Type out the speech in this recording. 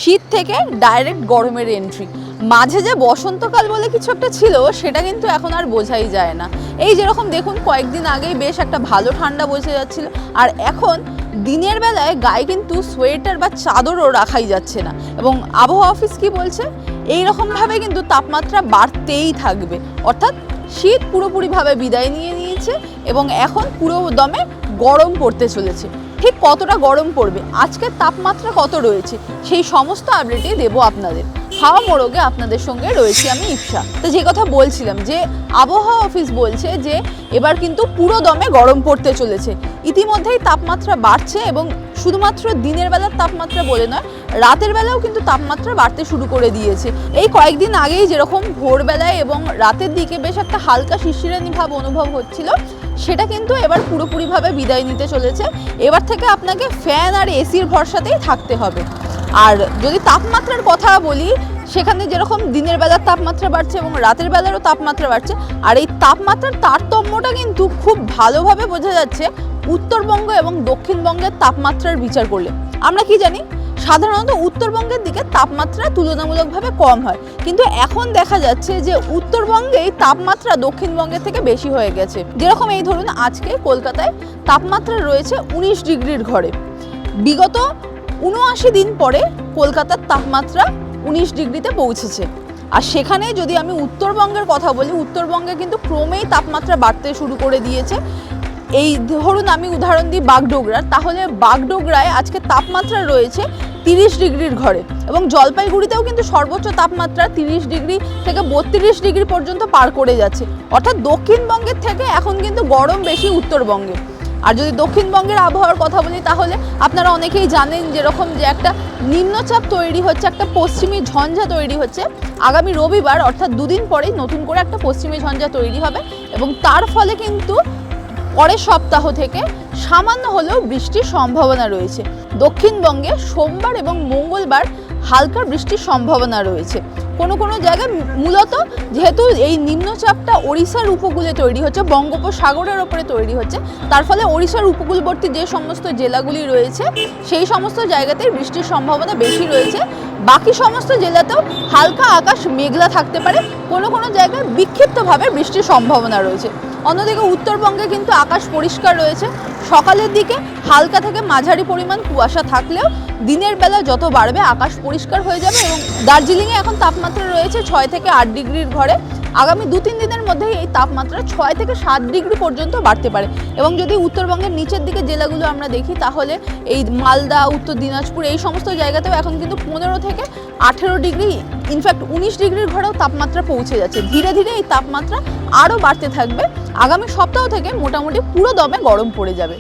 শীত থেকে ডাইরেক্ট গরমের এন্ট্রি। মাঝে যে বসন্তকাল বলে কিছু একটা ছিল সেটা কিন্তু এখন আর বোঝাই যায় না। এই যেরকম দেখুন কয়েকদিন আগেই বেশ একটা ভালো ঠান্ডা বোঝা যাচ্ছিল, আর এখন দিনের বেলায় গায়ে কিন্তু সোয়েটার বা চাদরও রাখাই যাচ্ছে না। এবং আবহাওয়া অফিস কি বলছে, এই রকমভাবে কিন্তু তাপমাত্রা বাড়তেই থাকবে, অর্থাৎ শীত পুরোপুরিভাবে বিদায় নিয়ে নিয়েছে এবং এখন পুরো দমে গরম পড়তে চলেছে। ঠিক কতটা গরম পড়বে, আজকের তাপমাত্রা কত রয়েছে, সেই সমস্ত আপডেটই দেবো আপনাদের। হাওয়া মোড়কে আপনাদের সঙ্গে রয়েছি আমি ইপসা। তো যে কথা বলছিলাম যে আবহাওয়া অফিস বলছে যে এবার কিন্তু পুরো দমে গরম পড়তে চলেছে। ইতিমধ্যেই তাপমাত্রা বাড়ছে এবং শুধুমাত্র দিনের বেলার তাপমাত্রা বলে নয়, রাতের বেলাও কিন্তু তাপমাত্রা বাড়তে শুরু করে দিয়েছে। এই কয়েকদিন আগেই যেরকম ভোরবেলায় এবং রাতের দিকে বেশ একটা হালকা শিশিরানি ভাব অনুভব হচ্ছিল, সেটা কিন্তু এবার পুরোপুরিভাবে বিদায় নিতে চলেছে। এবার থেকে আপনাকে ফ্যান আর এসির ভরসাতেই থাকতে হবে। আর যদি তাপমাত্রার কথা বলি, সেখানে যেরকম দিনের বেলার তাপমাত্রা বাড়ছে এবং রাতের বেলারও তাপমাত্রা বাড়ছে, আর এই তাপমাত্রার তারতম্যটা কিন্তু খুব ভালোভাবে বোঝা যাচ্ছে উত্তরবঙ্গ এবং দক্ষিণবঙ্গের তাপমাত্রার বিচার করলে। আমরা কি জানি, সাধারণত উত্তরবঙ্গের দিকে তাপমাত্রা তুলনামূলকভাবে কম হয়, কিন্তু এখন দেখা যাচ্ছে যে উত্তরবঙ্গেই তাপমাত্রা দক্ষিণবঙ্গের থেকে বেশি হয়ে গেছে। যেরকম এই ধরুন আজকে কলকাতায় তাপমাত্রা রয়েছে 19 ডিগ্রির ঘরে। বিগত 79 দিন পরে কলকাতার তাপমাত্রা 19 ডিগ্রিতে পৌঁছেছে। আর সেখানে যদি আমি উত্তরবঙ্গের কথা বলি, উত্তরবঙ্গে কিন্তু ক্রমেই তাপমাত্রা বাড়তে শুরু করে দিয়েছে। এই ধরুন আমি উদাহরণ দিই বাগডোগরার, তাহলে বাগডোগরায় আজকে তাপমাত্রা রয়েছে 30 ডিগ্রির ঘরে এবং জলপাইগুড়িতেও কিন্তু সর্বোচ্চ তাপমাত্রা 30 ডিগ্রি থেকে 32 ডিগ্রি পর্যন্ত পার করে যাচ্ছে। অর্থাৎ দক্ষিণবঙ্গের থেকে এখন কিন্তু গরম বেশি উত্তরবঙ্গে। আর যদি দক্ষিণবঙ্গের আবহাওয়ার কথা বলি, তাহলে আপনারা অনেকেই জানেন যেরকম যে একটা নিম্নচাপ তৈরি হচ্ছে, একটা পশ্চিমী ঝঞ্ঝা তৈরি হচ্ছে। আগামী রবিবার অর্থাৎ দুদিন পরেই নতুন করে একটা পশ্চিমী ঝঞ্ঝা তৈরি হবে এবং তার ফলে কিন্তু পরের সপ্তাহ থেকে সামান্য হলেও বৃষ্টির সম্ভাবনা রয়েছে। দক্ষিণবঙ্গে সোমবার এবং মঙ্গলবার হালকা বৃষ্টির সম্ভাবনা রয়েছে। কোনো কোনো জায়গায় মূলত যেহেতু এই নিম্নচাপটা ওড়িশার উপকূলে তৈরি হচ্ছে, বঙ্গোপসাগরের ওপরে তৈরি হচ্ছে, তার ফলে ওড়িশার উপকূলবর্তী যে সমস্ত জেলাগুলি রয়েছে সেই সমস্ত জায়গাতেই বৃষ্টির সম্ভাবনা বেশি রয়েছে। বাকি সমস্ত জেলাতেও হালকা আকাশ মেঘলা থাকতে পারে, কোনো কোনো জায়গায় বিক্ষিপ্তভাবে বৃষ্টির সম্ভাবনা রয়েছে। অন্যদিকে উত্তরবঙ্গে কিন্তু আকাশ পরিষ্কার রয়েছে। সকালের দিকে হালকা থেকে মাঝারি পরিমাণ কুয়াশা থাকলেও দিনের বেলা যত বাড়বে আকাশ পরিষ্কার হয়ে যাবে এবং দার্জিলিংয়ে এখন তাপমাত্রা রয়েছে 6 থেকে 8 ডিগ্রির ঘরে। আগামী 2-3 দিনের মধ্যেই এই তাপমাত্রা 6 থেকে 7 ডিগ্রি পর্যন্ত বাড়তে পারে। এবং যদি উত্তরবঙ্গের নিচের দিকে জেলাগুলো আমরা দেখি, তাহলে এই মালদা, উত্তর দিনাজপুর এই সমস্ত জায়গাতেও এখন কিন্তু 15 থেকে 18 ডিগ্রি, ইনফ্যাক্ট 19 ডিগ্রির ঘরেও তাপমাত্রা পৌঁছে যাচ্ছে। ধীরে ধীরে এই তাপমাত্রা আরও বাড়তে থাকবে। আগামী সপ্তাহ থেকে মোটামুটি পুরো দমে গরম পড়ে যাবে।